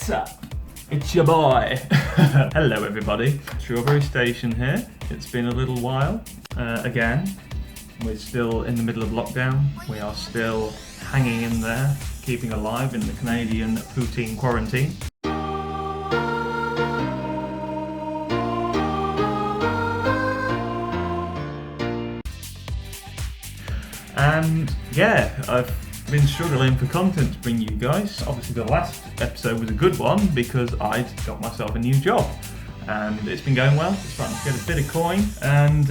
What's up? It's your boy. Hello everybody. Strawberry Station here. It's been a little while. Again, we're still in the middle of lockdown. We are still hanging in there, keeping alive in the Canadian poutine quarantine. And yeah, I've been struggling for content to bring you guys. Obviously the last episode was a good one because I'd got myself a new job and it's been going well. It's starting to get a bit of coin and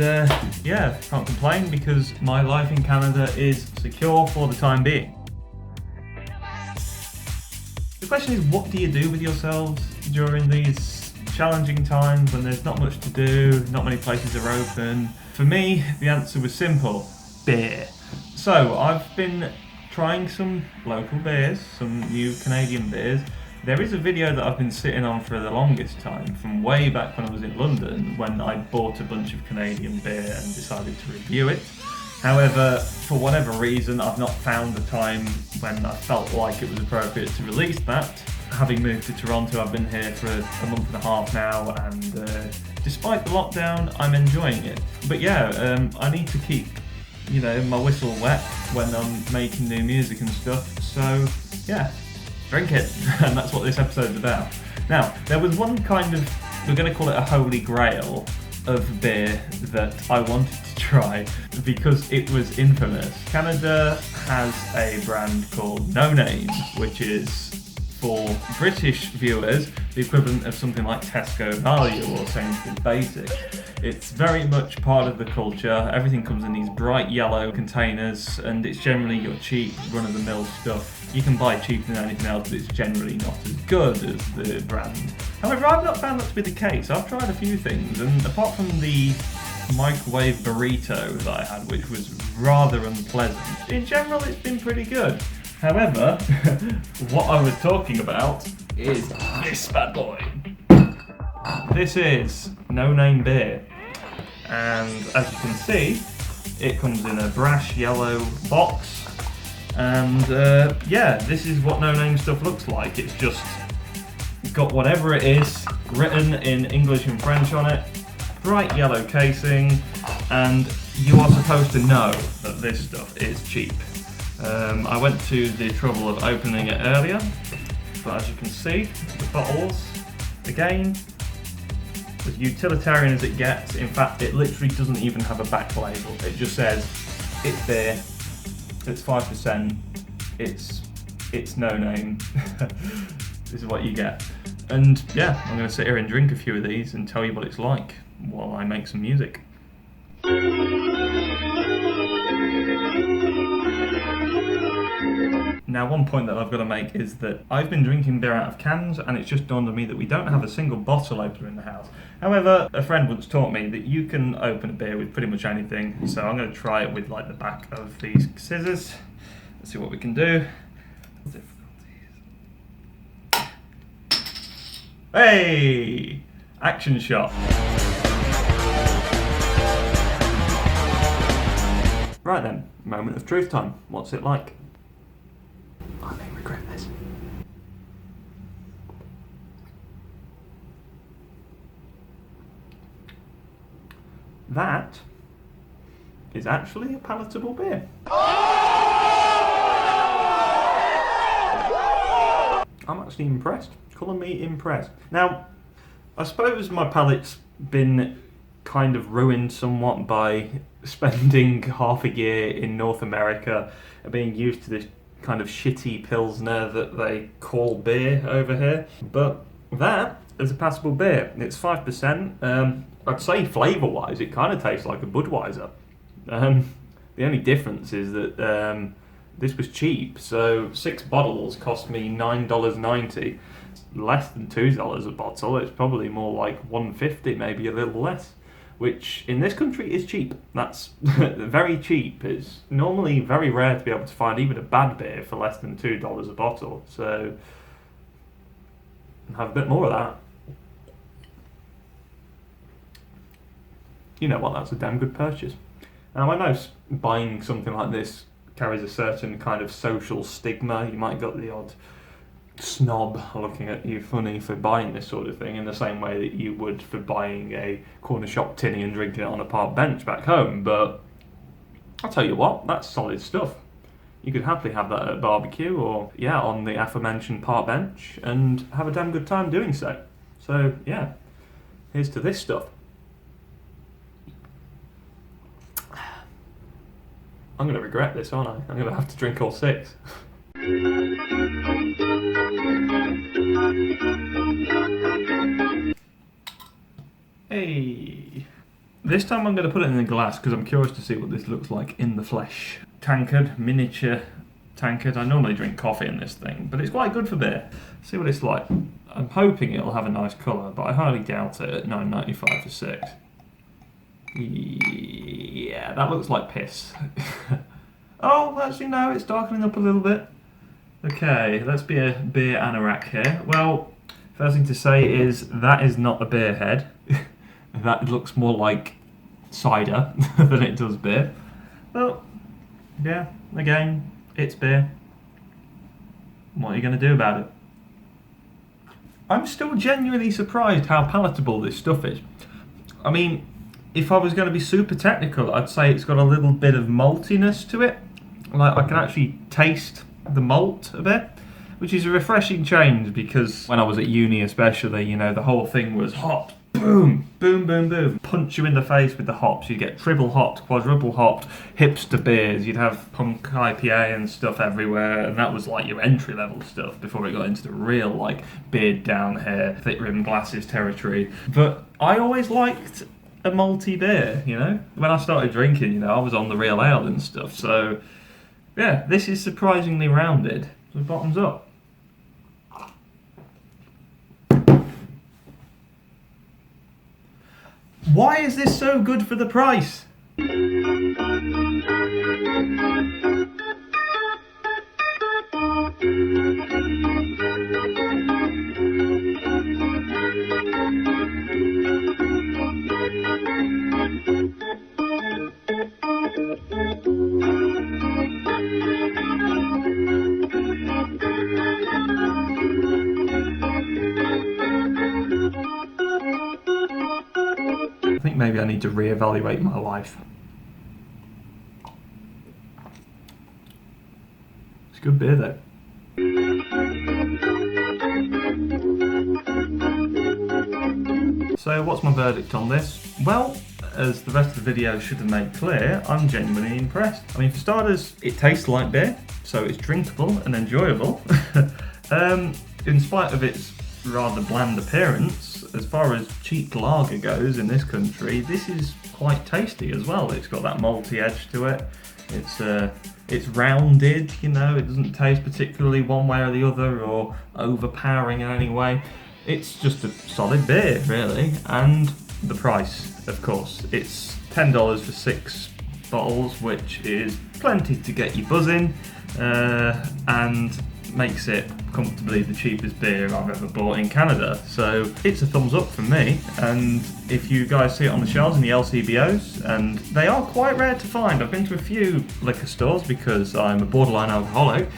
yeah, can't complain because my life in Canada is secure for the time being. The question is, what do you do with yourselves during these challenging times when there's not much to do, not many places are open? For me, the answer was simple: beer. So I've been trying some local beers, some new Canadian beers. There is a video that I've been sitting on for the longest time, from way back when I was in London, when I bought a bunch of Canadian beer and decided to review it. However, for whatever reason, I've not found the time when I felt like it was appropriate to release that. Having moved to Toronto, I've been here for a month and a half now, and despite the lockdown, I'm enjoying it. But yeah, I need to keep my whistle wet when I'm making new music and stuff, so yeah, drink it. And that's what this episode's about. Now, there was one kind of, we're going to call it a holy grail of beer that I wanted to try because it was infamous. Canada has a brand called No Name, which is, for British viewers, the equivalent of something like Tesco Value or Sainsbury's Basic. It's very much part of the culture. Everything comes in these bright yellow containers and it's generally your cheap, run-of-the-mill stuff. You can buy cheaper than anything else, but it's generally not as good as the brand. However, I've not found that to be the case. I've tried a few things, and apart from the microwave burrito that I had, which was rather unpleasant, in general it's been pretty good. However, what I was talking about is this bad boy. This is No Name beer, and as you can see, it comes in a brash yellow box, and yeah, this is what No Name stuff looks like. It's just got whatever it is written in English and French on it, bright yellow casing, and you are supposed to know that this stuff is cheap. I went to the trouble of opening it earlier, but as you can see, the bottles, again, as utilitarian as it gets. In fact, it literally doesn't even have a back label. It just says, it's beer, it's 5%, it's No Name. This is what you get. And yeah, I'm going to sit here and drink a few of these and tell you what it's like while I make some music. Now, one point that I've got to make is that I've been drinking beer out of cans, and it's just dawned on me that we don't have a single bottle opener in the house. However, a friend once taught me that you can open a beer with pretty much anything, so I'm going to try it with like the back of these scissors. Let's see what we can do. Hey! Action shot. Right then, moment of truth time. What's it like? I may regret this. That is actually a palatable beer. I'm actually impressed. Colour me impressed. Now, I suppose my palate's been kind of ruined somewhat by spending half a year in North America and being used to this kind of shitty pilsner that they call beer over here. But that is a passable beer. It's 5%. I'd say flavour-wise, it kind of tastes like a Budweiser. The only difference is that this was cheap, so 6 bottles cost me $9.90. Less than $2 a bottle. It's probably more like $1.50, maybe a little less, which in this country is cheap. That's very cheap. It's normally very rare to be able to find even a bad beer for less than $2 a bottle, so have a bit more of that. You know what, that's a damn good purchase. Now, I know buying something like this carries a certain kind of social stigma. You might get the odd snob looking at you funny for buying this sort of thing in the same way that you would for buying a corner shop tinny and drinking it on a park bench back home. But I'll tell you what, that's solid stuff. You could happily have that at a barbecue or, yeah, on the aforementioned park bench and have a damn good time doing so. So, yeah, here's to this stuff. I'm going to regret this, aren't I? I'm going to have to drink all 6. Hey! This time I'm going to put it in a glass because I'm curious to see what this looks like in the flesh. Tankard, miniature tankard. I normally drink coffee in this thing, but it's quite good for beer. See what it's like. I'm hoping it'll have a nice colour, but I highly doubt it at $9.95 for 6. Yeah, that looks like piss. Oh, actually no, it's darkening up a little bit. Okay, let's be a beer anorak here. Well, first thing to say is that is not a beer head. That looks more like cider than it does beer. Well, yeah, again, it's beer. What are you going to do about it? I'm still genuinely surprised how palatable this stuff is. I mean, if I was going to be super technical, I'd say it's got a little bit of maltiness to it. Like, I can actually taste the malt a bit, which is a refreshing change because when I was at uni especially, you know, the whole thing was hop, boom, boom, boom, boom. Punch you in the face with the hops. You'd get triple hopped, quadruple hopped, hipster beers. You'd have punk IPA and stuff everywhere, and that was like your entry level stuff before it got into the real like beard down hair, thick rimmed glasses territory. But I always liked a malty beer, you know? When I started drinking, you know, I was on the real ale and stuff, so yeah, this is surprisingly rounded. So bottoms up. Why is this so good for the price? I think maybe I need to reevaluate my life. It's good beer though. So what's my verdict on this? Well, as the rest of the video should have made clear, I'm genuinely impressed. I mean, for starters, it tastes like beer, so it's drinkable and enjoyable. In spite of its rather bland appearance, as far as cheap lager goes in this country, this is quite tasty as well. It's got that malty edge to it. It's rounded, you know, it doesn't taste particularly one way or the other or overpowering in any way. It's just a solid beer, really, and the price, of course. It's $10 for 6 bottles, which is plenty to get you buzzing, and makes it comfortably the cheapest beer I've ever bought in Canada. So it's a thumbs up from me, and if you guys see it on the shelves in the LCBOs, and they are quite rare to find. I've been to a few liquor stores because I'm a borderline alcoholic,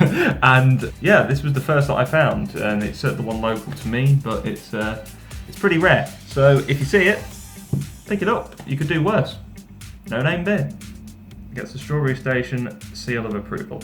and yeah, this was the first that I found, and it's the one local to me, but it's pretty rare. So if you see it, pick it up. You could do worse. No name beer. Gets the Strawberry Station seal of approval.